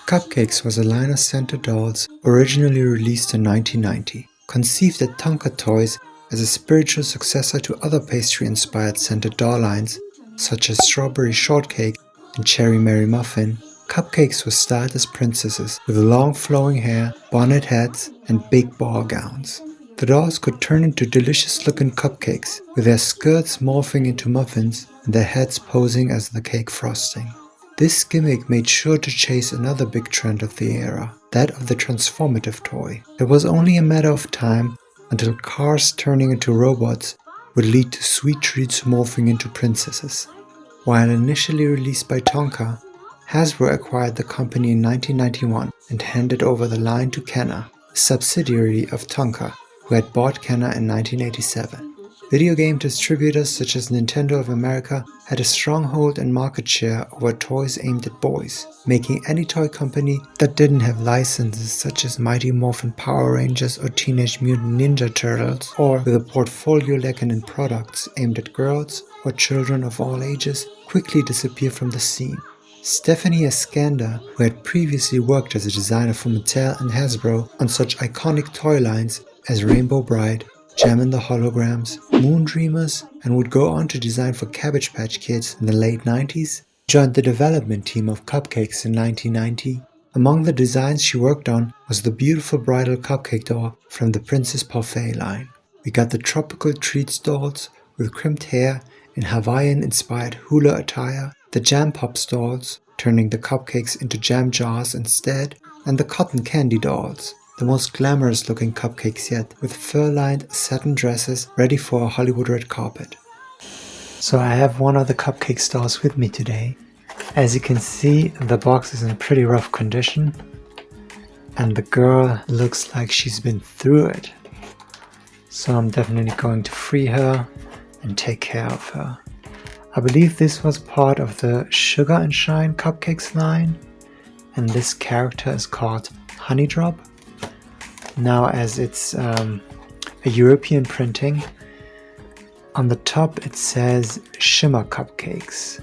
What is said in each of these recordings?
Cupcakes was a line of Santa dolls originally released in 1990, conceived at Tonka Toys as a spiritual successor to other pastry-inspired Santa doll lines such as Strawberry Shortcake and Cherry Mary Muffin. Cupcakes were styled as princesses with long flowing hair, bonnet hats, and big ball gowns. The dolls could turn into delicious-looking cupcakes, with their skirts morphing into muffins and their heads posing as the cake frosting. This gimmick made sure to chase another big trend of the era, that of the transformative toy. It was only a matter of time until cars turning into robots would lead to sweet treats morphing into princesses. While initially released by Tonka, Hasbro acquired the company in 1991 and handed over the line to Kenner, a subsidiary of Tonka, who had bought Kenner in 1987. Video game distributors such as Nintendo of America had a strong hold and market share over toys aimed at boys, making any toy company that didn't have licenses such as Mighty Morphin Power Rangers or Teenage Mutant Ninja Turtles, or with a portfolio lacking in products aimed at girls or children of all ages, quickly disappear from the scene. Stephanie Eskander, who had previously worked as a designer for Mattel and Hasbro on such iconic toy lines as Rainbow Bride, Gem and the Holograms, Moon Dreamers, and would go on to design for Cabbage Patch Kids in the late 90s, joined the development team of Cupcakes in 1990. Among the designs she worked on was the beautiful bridal cupcake doll from the Princess Parfait line. We got the Tropical Treats dolls with crimped hair in Hawaiian-inspired hula attire, the Jam Pops dolls, turning the cupcakes into jam jars instead, and the Cotton Candy dolls, the most glamorous looking cupcakes yet, with fur-lined satin dresses ready for a Hollywood red carpet. So I have one of the Cupcake dolls with me today. As you can see, the box is in pretty rough condition, and the girl looks like she's been through it. So I'm definitely going to free her and take care of her. I believe this was part of the Sugar and Shine Cupcakes line, and this character is called Honey Drop. Now, as it's a European printing, on the top it says Shimmer Cupcakes,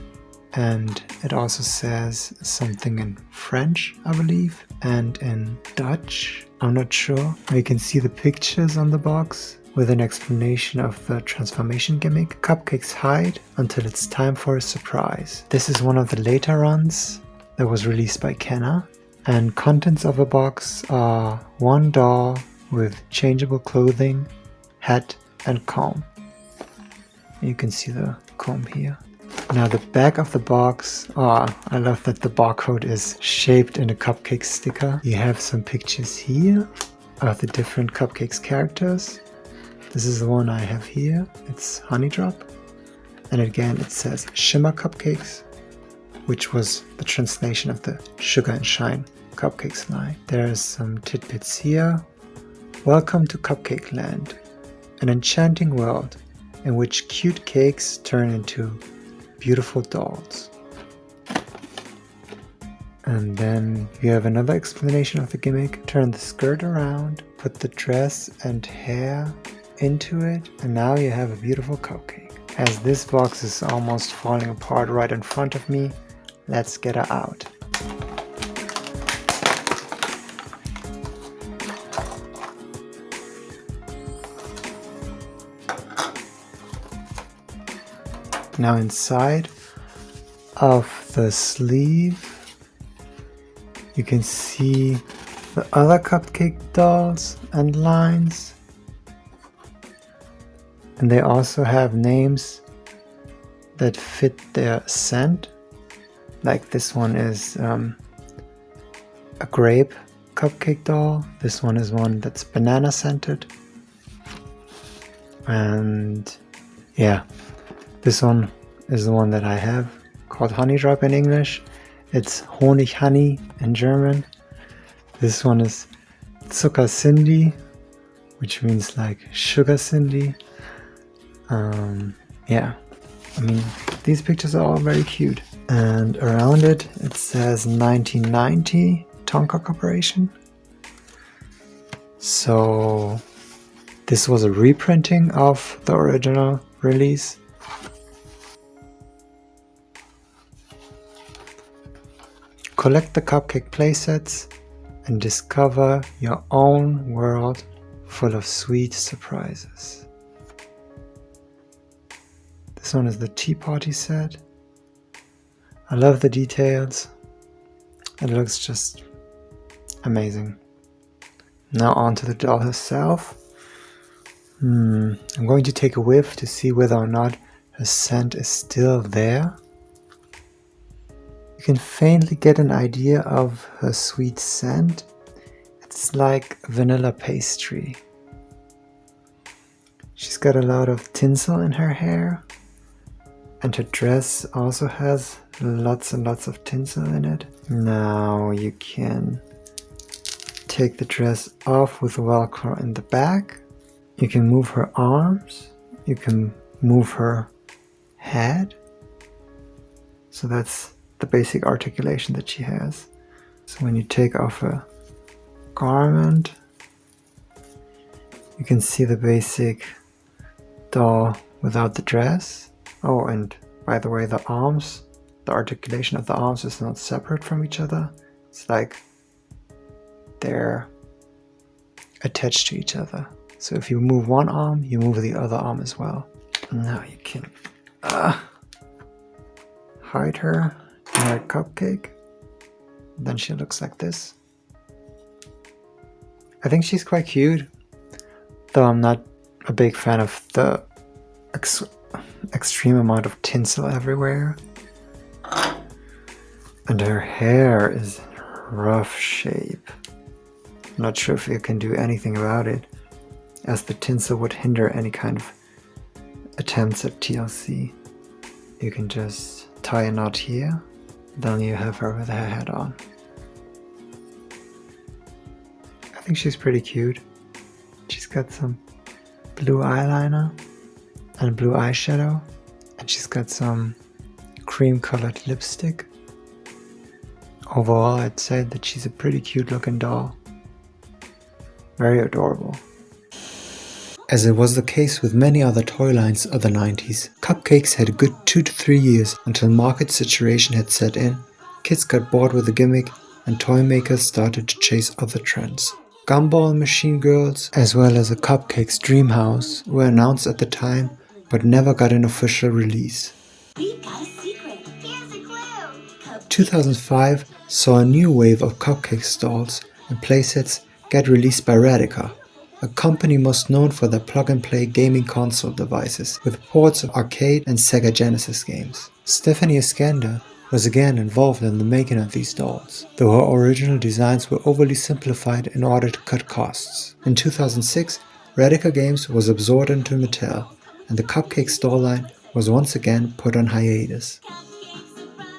and it also says something in French, I believe, and in Dutch, I'm not sure. You can see the pictures on the box with an explanation of the transformation gimmick. Cupcakes hide until it's time for a surprise. This is one of the later runs that was released by Kenner. And contents of a box are one doll with changeable clothing, hat and comb. You can see the comb here. Now the back of the box, I love that the barcode is shaped in a Cupcake sticker. You have some pictures here of the different Cupcakes characters. This is the one I have here, it's Honey Drop. And again it says Shimmer Cupcakes, which was the translation of the Sugar and Shine Cupcakes line. There's some tidbits here. Welcome to Cupcake Land, an enchanting world in which cute cakes turn into beautiful dolls. And then you have another explanation of the gimmick. Turn the skirt around, put the dress and hair into it, and now you have a beautiful cupcake. As this box is almost falling apart right in front of me, let's get her out. Now inside of the sleeve you can see the other Cupcake dolls and lines, and they also have names that fit their scent. Like this one is a grape cupcake doll. This one is one that's banana scented. And yeah, this one is the one that I have, called Honey Drop in English. It's Honig Honey in German. This one is Zucker Cindy, which means like Sugar Cindy. Yeah, I mean, these pictures are all very cute. And around it, it says 1990 Tonka Corporation. So this was a reprinting of the original release. collect the Cupcake playsets and discover your own world full of sweet surprises. This one is the Tea Party set. I love the details. It looks just amazing. Now on to the doll herself. I'm going to take a whiff to see whether or not her scent is still there. You can faintly get an idea of her sweet scent. It's like vanilla pastry. She's got a lot of tinsel in her hair, and her dress also has lots and lots of tinsel in it. Now you can take the dress off with Velcro in the back. You can move her arms. You can move her head. So that's the basic articulation that she has. So when you take off a garment, you can see the basic doll without the dress. Oh, and by the way, the arms, the articulation of the arms is not separate from each other. It's like they're attached to each other. So if you move one arm, you move the other arm as well. Now you can hide her in her cupcake. Then she looks like this. I think she's quite cute, though I'm not a big fan of the extreme amount of tinsel everywhere. And her hair is rough shape. I'm not sure if you can do anything about it, as the tinsel would hinder any kind of attempts at TLC. You can just tie a knot here, then you have her with her head on. I think she's pretty cute. She's got some blue eyeliner and blue eyeshadow, and she's got some cream colored lipstick. Overall, I'd say that she's a pretty cute looking doll. Very adorable. As it was the case with many other toy lines of the 90s, Cupcakes had a good 2 to 3 years until market saturation had set in, kids got bored with the gimmick, and toy makers started to chase other trends. Gumball Machine Girls, as well as a Cupcakes Dream House, were announced at the time, but never got an official release. We've got a secret. Here's a clue. 2005 saw a new wave of Cupcakes dolls and playsets get released by Radica, a company most known for their plug-and-play gaming console devices with ports of arcade and Sega Genesis games. Stephanie Iskander was again involved in the making of these dolls, though her original designs were overly simplified in order to cut costs. In 2006, Radica Games was absorbed into Mattel, and the Cupcakes doll line was once again put on hiatus.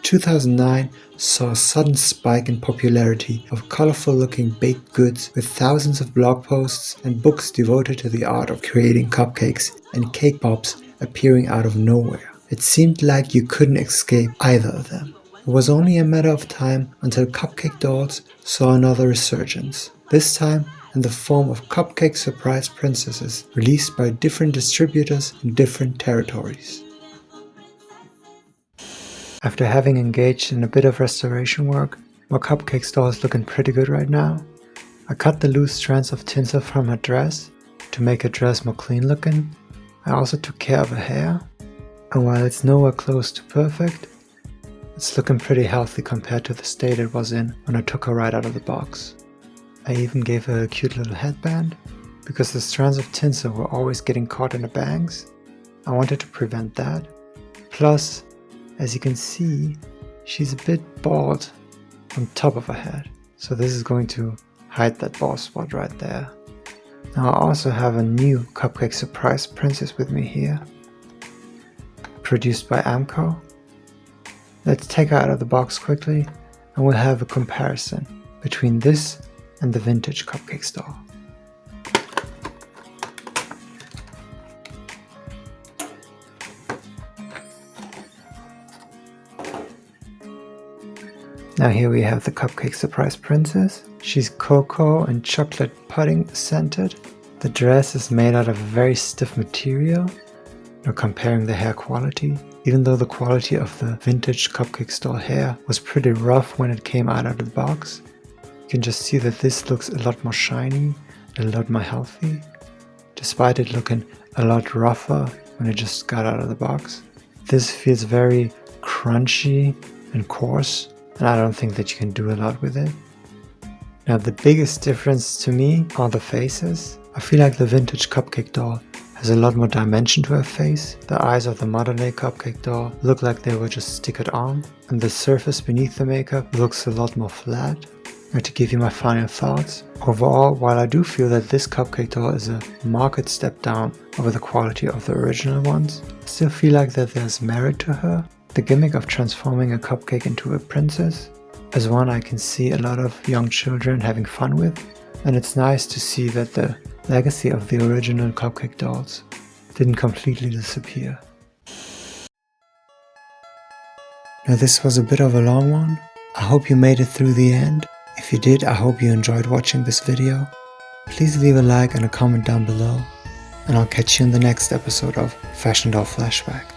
2009 saw a sudden spike in popularity of colorful-looking baked goods with thousands of blog posts and books devoted to the art of creating cupcakes and cake pops appearing out of nowhere. It seemed like you couldn't escape either of them. It was only a matter of time until cupcake dolls saw another resurgence, this time in the form of Cupcake Surprise Princesses released by different distributors in different territories. After having engaged in a bit of restoration work, my Cupcakes doll is looking pretty good right now. I cut the loose strands of tinsel from her dress to make her dress more clean looking. I also took care of her hair, and while it's nowhere close to perfect, it's looking pretty healthy compared to the state it was in when I took her right out of the box. I even gave her a cute little headband, because the strands of tinsel were always getting caught in the bangs. I wanted to prevent that. Plus, as you can see, she's a bit bald on top of her head, so this is going to hide that bald spot right there. Now I also have a new Cupcake Surprise Princess with me here, produced by Amco. Let's take her out of the box quickly and we'll have a comparison between this and the vintage Cupcake doll. Now here we have the Cupcake Surprise Princess. She's cocoa and chocolate pudding scented. The dress is made out of a very stiff material. Now comparing the hair quality, Even though the quality of the vintage Cupcake doll hair was pretty rough when it came out of the box, you can just see that this looks a lot more shiny and a lot more healthy, despite it looking a lot rougher when it just got out of the box. This feels very crunchy and coarse, and I don't think that you can do a lot with it. Now the biggest difference to me are the faces. I feel like the vintage Cupcake doll has a lot more dimension to her face. The eyes of the modern day Cupcake doll look like they were just stick-it on, and the surface beneath the makeup looks a lot more flat. Now to give you my final thoughts, overall, while I do feel that this Cupcake doll is a marked step down over the quality of the original ones, I still feel like that there's merit to her. The gimmick of transforming a cupcake into a princess is one I can see a lot of young children having fun with, and it's nice to see that the legacy of the original Cupcake dolls didn't completely disappear. Now this was a bit of a long one. I hope you made it through the end. If you did, I hope you enjoyed watching this video. Please leave a like and a comment down below, and I'll catch you in the next episode of Fashion Doll Flashback.